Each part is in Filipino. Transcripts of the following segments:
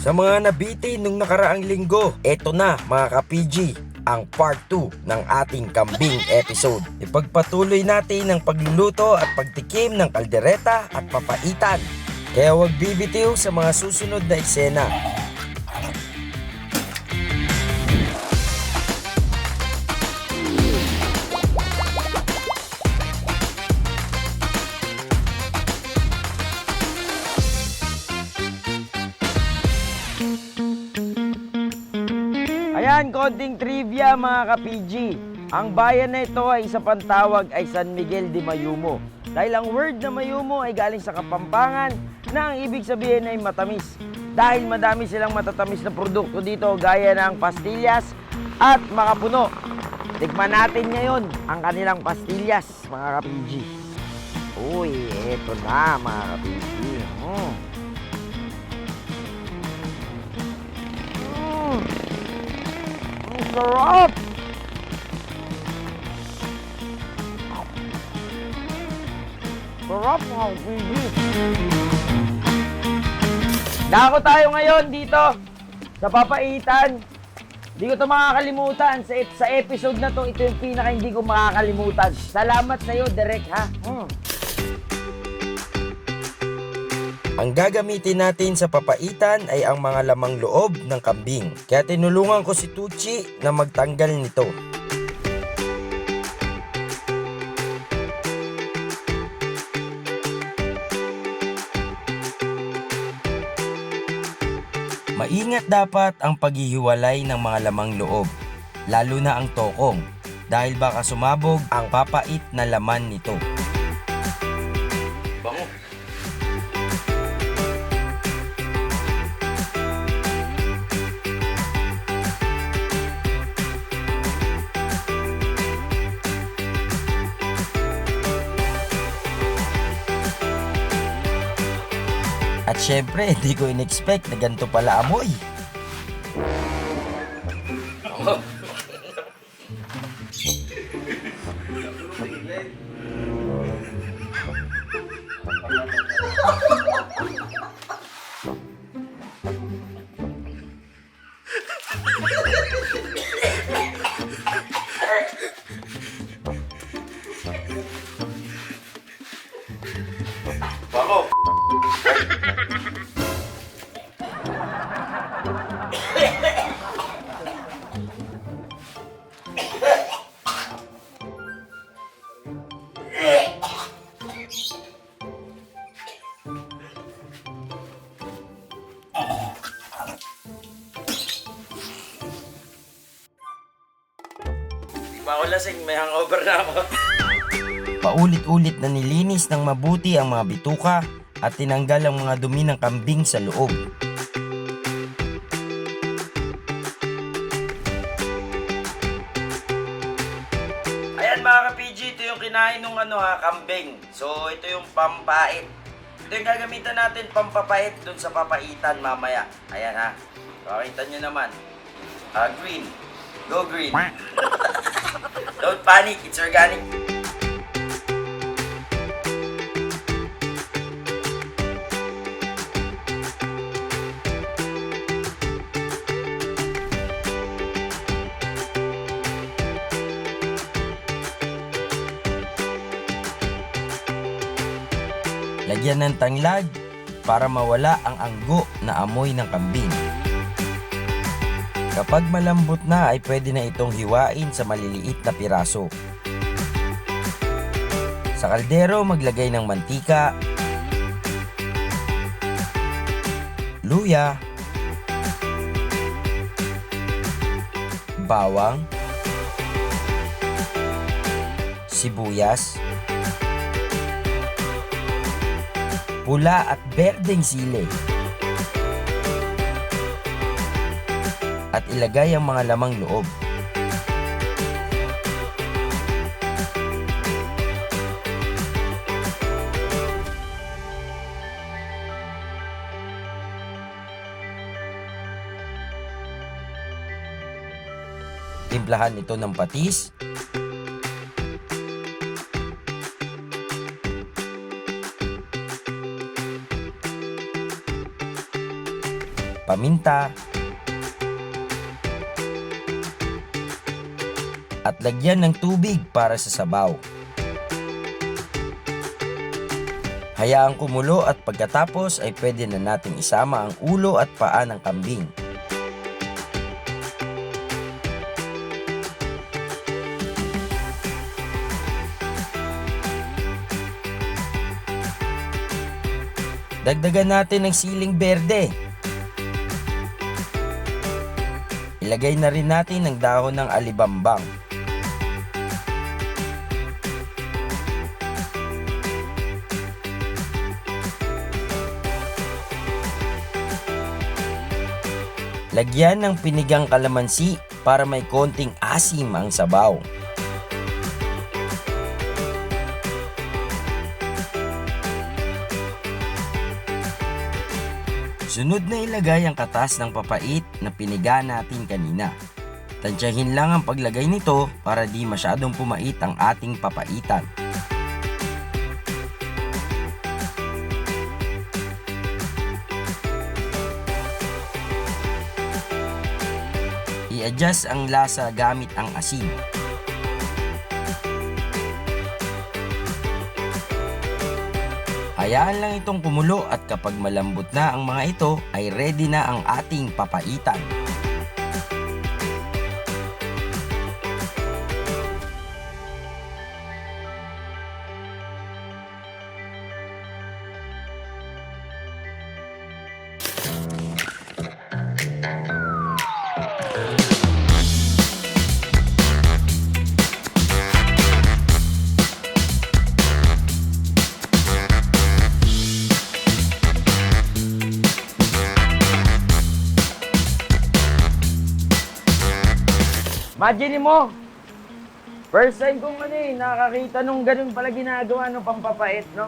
Sa mga nabitin nung nakaraang linggo, eto na mga ka-PG, ang part 2 ng ating kambing episode. Ipagpatuloy natin ang pagluluto at pagtikim ng kaldereta at papaitan. Kaya huwag bibitiw sa mga susunod na eksena. Ayan, konting trivia mga ka-PG. Ang bayan na ito ay isa pang tawag ay San Miguel de Mayumo. Dahil ang word na Mayumo ay galing sa Kapampangan na ang ibig sabihin ay matamis. Dahil madami silang matatamis na produkto dito gaya ng pastillas at makapuno. Tikman natin ngayon ang kanilang pastillas mga ka-PG. Uy, eto na mga ka-PG. Sarap! Sarap mga baby! Dako tayo ngayon dito sa papaitan. Hindi ko ito makakalimutan. Sa episode na to, ito yung pinaka hindi ko makakalimutan. Salamat sa'yo, Direk, ha? Ang gagamitin natin sa papaitan ay ang mga lamang loob ng kambing. Kaya tinulungan ko si Tucci na magtanggal nito. Maingat dapat ang paghihiwalay ng mga lamang loob, lalo na ang tokong, dahil baka sumabog ang papait na laman nito. Bango! At syempre, hindi ko in-expect na ganito pala amoy. Bako! Ako lasing, may hangover na ako. Paulit-ulit na nilinis ng mabuti ang mga bituka at tinanggal ang mga dumi ng kambing sa loob. Ayan mga ka-PG, ito yung kinain ng kambing. So ito yung pampait. Ito yung gagamitan natin pampapait dun sa papaitan mamaya. Ayan ha. Pakita nyo naman. Green. Go green. Don't panic, it's organic. Lagyan ng tanglad para mawala ang anggo na amoy ng kambing. Kapag malambot na ay pwede na itong hiwain sa maliliit na piraso. Sa kaldero maglagay ng mantika, luya, bawang, sibuyas, pula at berdeng sili. At ilagay ang mga lamang loob. Timplahan ito ng patis, paminta, at lagyan ng tubig para sa sabaw. Hayaang kumulo at pagkatapos ay pwede na nating isama ang ulo at paa ng kambing. Dagdagan natin ng siling berde. Ilagay na rin natin ang dahon ng alibambang. Lagyan ng pinigang kalamansi para may konting asim ang sabaw. Sunod na ilagay ang katas ng papait na piniga natin kanina. Tansyahin lang ang paglagay nito para di masyadong pumait ang ating papaitan. I-adjust ang lasa gamit ang asin. Hayaan lang itong kumulo at kapag malambot na ang mga ito ay ready na ang ating papaitan. Imagine mo, first time kong nakakita nung ganun pala ginagawa ng pampapait, no?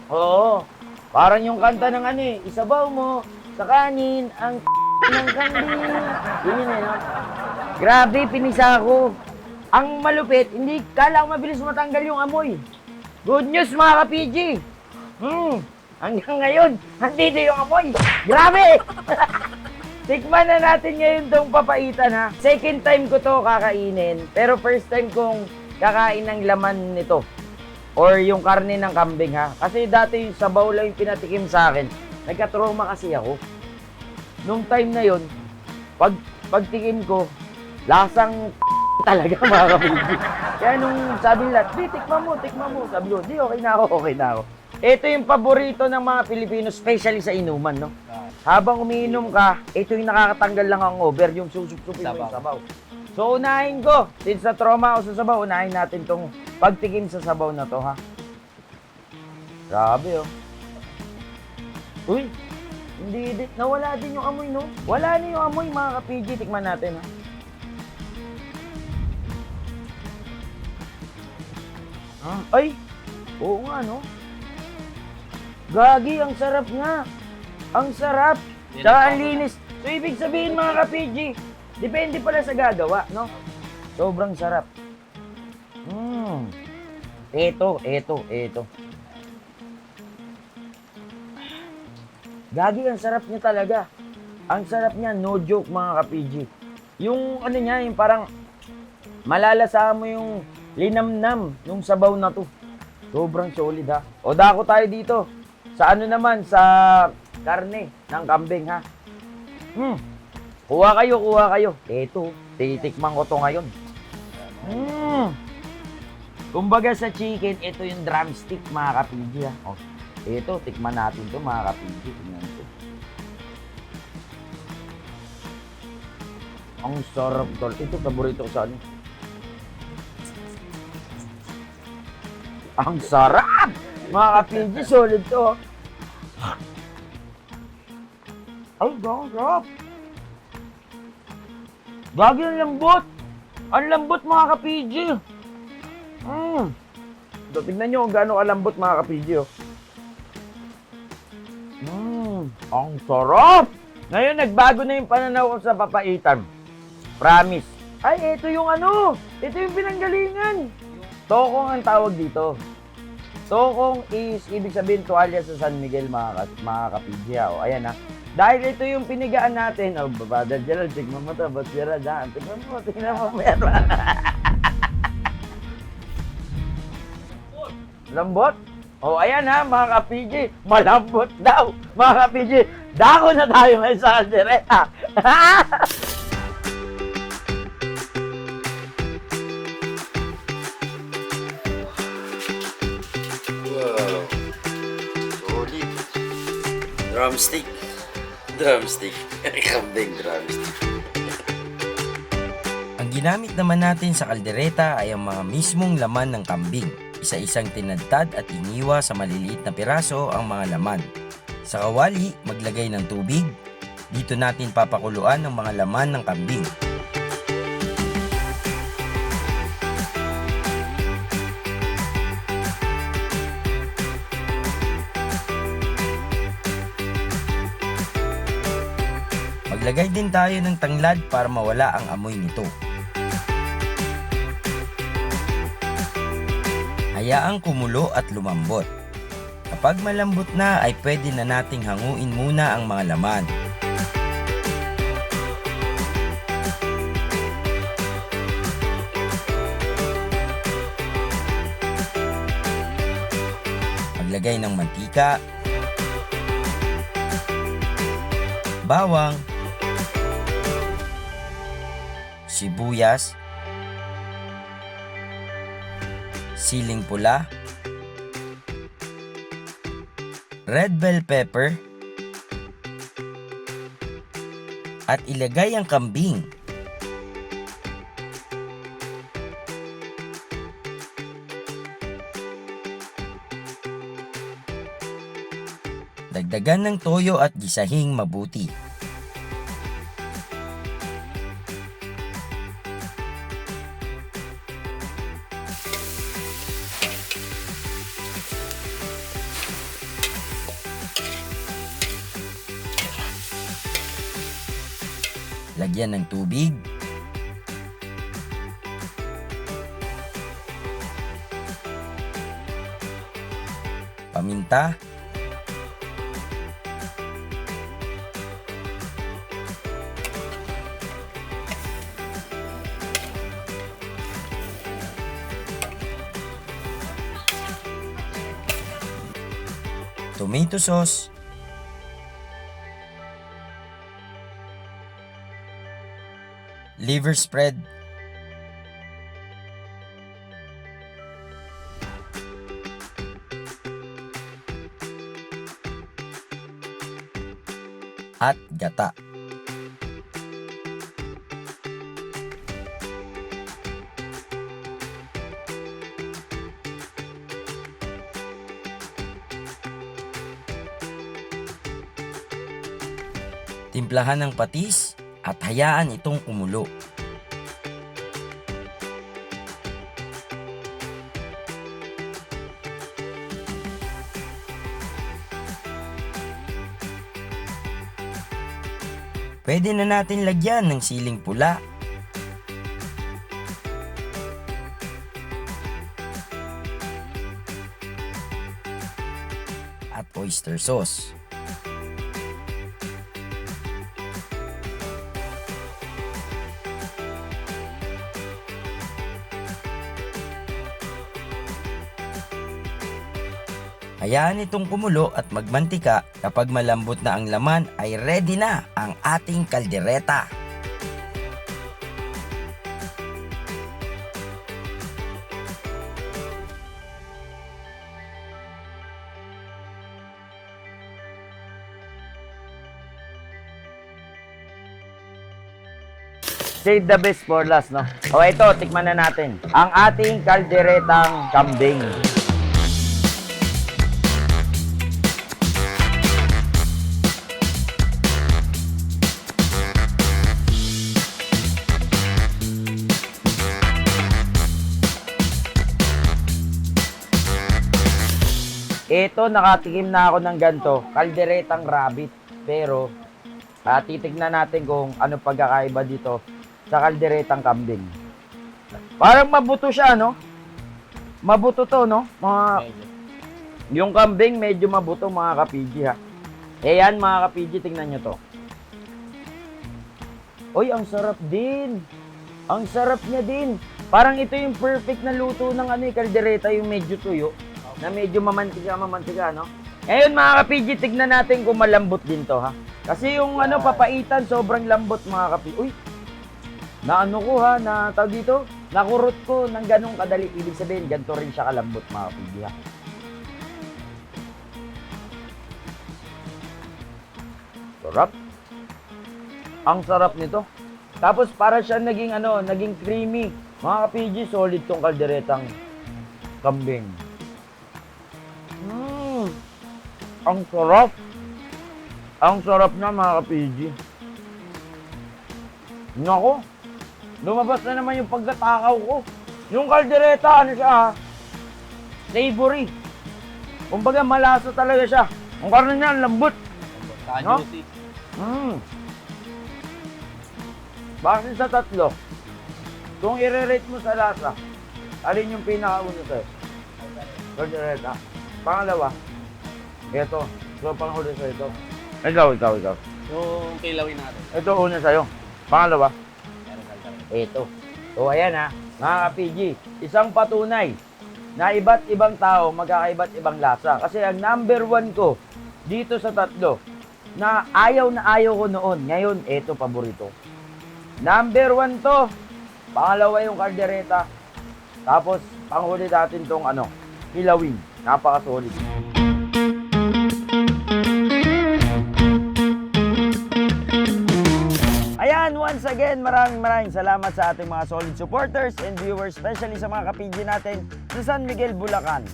Oo, parang yung kanta ng isabaw mo sa kanin ang ng kambing. Yun yun no? Grabe, pinisa ako. Ang malupit, hindi kala ko mabilis matanggal yung amoy. Good news mga ka-PG. Hanggang ngayon, nandito yung amoy. Grabe! Tikman na natin ngayon tong papaitan ha. Second time ko to kakainin, pero first time kong kakain ng laman nito. Or yung karne ng kambing ha. Kasi dati yung sabaw lang yung pinatikim sa akin. Nagka-trauma kasi ako. Nung time na yon, pagtikim ko, lasang talaga mga kapatid. Kaya nung sabi nila, di, tikman mo. Sabi ko, di, okay na ako. Ito yung paborito ng mga Pilipino, especially sa inuman, no? Habang umiinom ka, ito yung nakakatanggal lang ang over, yung susupsupin mo yung sabaw. So, unahin ko. Since na trauma ako sa sabaw, unahin natin tong pagtikim sa sabaw na to, ha? Grabe, oh. Uy, nawala din yung amoy, no? Wala na yung amoy, mga ka-PG. Tikman natin, ha? Ay, oo nga, no? Gagi, ang sarap nga. Ang sarap. Tsaka ang linis. So, ibig sabihin mga ka-PG, depende pala sa gagawa, no? Sobrang sarap. Eto. Gagi, ang sarap niya talaga. Ang sarap niya, no joke mga ka-PG. Yung niya, yung parang malalasa mo yung linamnam nung sabaw na to. Sobrang solid ha. O dako tayo dito. Sa naman, sa karne ng kambing ha. Kuha kayo. Eto, titikman ko to ngayon. Kumbaga sa chicken, ito yung drumstick mga ka-PG ha. O, eto, tikman natin to mga ka-PG. Tingnan to. Ang sarap tol. Ito, paborito ko sa Ang sarap! Mga ka-PG, solid to. Ay, sarap! Gagi ang lambot! Ang lambot mga ka-PG! So, tignan nyo kung gaano kalambot mga ka-PG. Ang sarap! Ngayon, nagbago na yung pananaw ko sa papaitan. Promise. Ay, ito yung ito yung pinanggalingan. Tokong ang tawag dito. Tokong is, ibig sabihin, tuwalya sa San Miguel, mga ka-PG. O, ayan ha. Dahil ito yung pinigaan natin. Oh, Brother Gerald, tignan mo to. Boss Gerald, ha? Tignan mo, meron. Lambot? Oh, ayan ha, mga ka-PG. Malambot daw. Mga ka-PG, dako na tayo ngayon sa kaldereta. Wow. Solid. Drumstick. Drumstick. Kambing drumstick. Ang ginamit naman natin sa kaldereta ay ang mga mismong laman ng kambing. Isa-isang tinadtad at iniwa sa maliliit na piraso ang mga laman. Sa kawali, maglagay ng tubig. Dito natin papakuluan ang mga laman ng kambing. Maglagay din tayo ng tanglad para mawala ang amoy nito. Hayaang kumulo at lumambot. Kapag malambot na ay pwede na nating hanguin muna ang mga laman. Maglagay ng mantika, bawang, sibuyas, siling pula, red bell pepper, at ilagay ang kambing. Dagdagan ng toyo at gisahing mabuti. Lagyan ng tubig. Paminta. Tomato sauce. Liver spread. At gata. Timplahan ng patis at hayaan itong kumulo. Pwede na natin lagyan ng siling pula. At oyster sauce. Hayaan itong kumulo at magmantika. Kapag malambot na ang laman ay ready na ang ating kaldereta. Save the best for last, no? O ito, tikman na natin. Ang ating kalderetang kambing. Ito, nakatikim na ako ng ganito, kalderetang rabbit. Pero, titignan natin kung ano pagkakaiba dito sa kalderetang kambing. Parang mabuto siya, no? Mabuto to, no? Yung kambing medyo mabuto, mga ka-PG, ha? Eh yan mga ka-PG, tingnan nyo to. Uy, ang sarap din. Ang sarap niya din. Parang ito yung perfect na luto ng kaldereta, yung medyo tuyo. Na medyo mamantika, no? Ngayon mga ka-PG, tignan natin kung malambot din to, ha? Kasi yung papaitan, sobrang lambot mga ka-PG. Uy, tawag dito, nakurot ko ng ganong kadali. Ibig sabihin, ganito rin siya kalambot mga ka-PG, ha? Sarap. Ang sarap nito. Tapos para siya naging creamy. Mga ka-PG, solid tong kalderetang kambing. Ang sarap. Ang sarap na mga ka-PG. Nako, lumabas na naman yung pagkatakaw ko. Yung kaldereta, savory. Kumbaga malasa talaga siya. Ang karne niya, ang lambot. No? Juicy. Base sa tatlo, kung i-rate mo sa lasa, alin yung pinakauna sa'yo? Kaldereta. Pangalawa, ito. So, panghuli sa'yo ito. Ikaw. Yung kilawin natin. Ito una sa'yo. Pangalawa, Meron kaldereta. ito. So, ayan mga ka-PG, isang patunay na iba't ibang tao magkakaiba't ibang lasa. Kasi ang number 1 ko dito sa tatlo, na ayaw ko noon, ngayon, ito paborito. Number 1 to, pangalawa yung kaldereta, tapos panghuli natin tong kilawin. Napaka-solid. Ayan, once again, maraming salamat sa ating mga solid supporters and viewers, especially sa mga ka-PG natin sa San Miguel, Bulacan.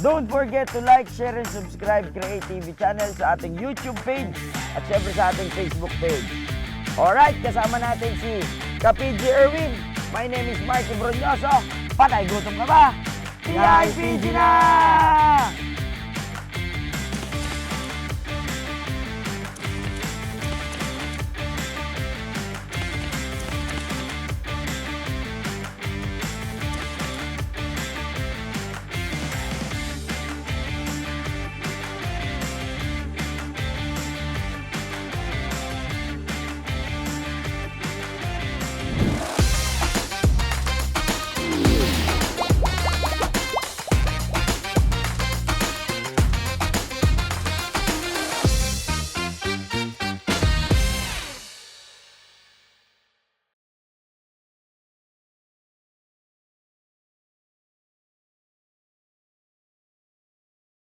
Don't forget to like, share, and subscribe Create TV channel sa ating YouTube page at syempre sa ating Facebook page. Alright, kasama natin si ka-PG Erwin. My name is Marky Bronyoso. Patay, gutom ka ba? PIPG na!